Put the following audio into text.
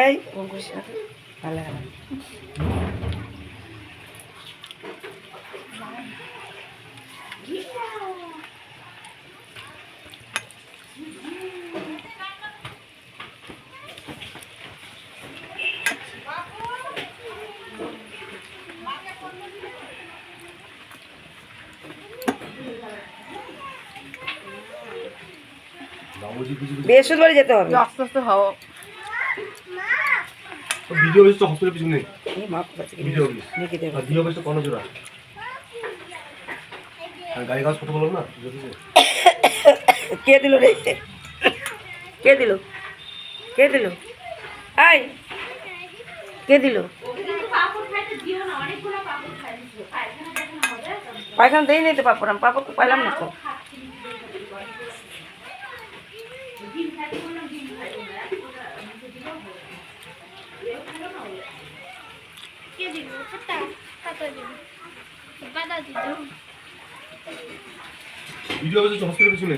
এই করিস না ভালো লাগে না। বৃহস্পতিবারে যেতে হবে। আস্তে আস্তে খাও। ভিডিও বেশ তো হসপিটালের পিছনে এই মা কাছে ভিডিও বেশ লিখে দেব। আর ভিডিও বেশ তো কোনো জোড়া আর গাড়ি কাজ করতে বললাম না কে দিল রে? কে দিল? কে দিল? আই কে দিল? পায়খানা দেই নিতে পারবো না, পাপড় তো পাইলাম না তো। ভিডিও বেশ তো হসপিটালের পিছনে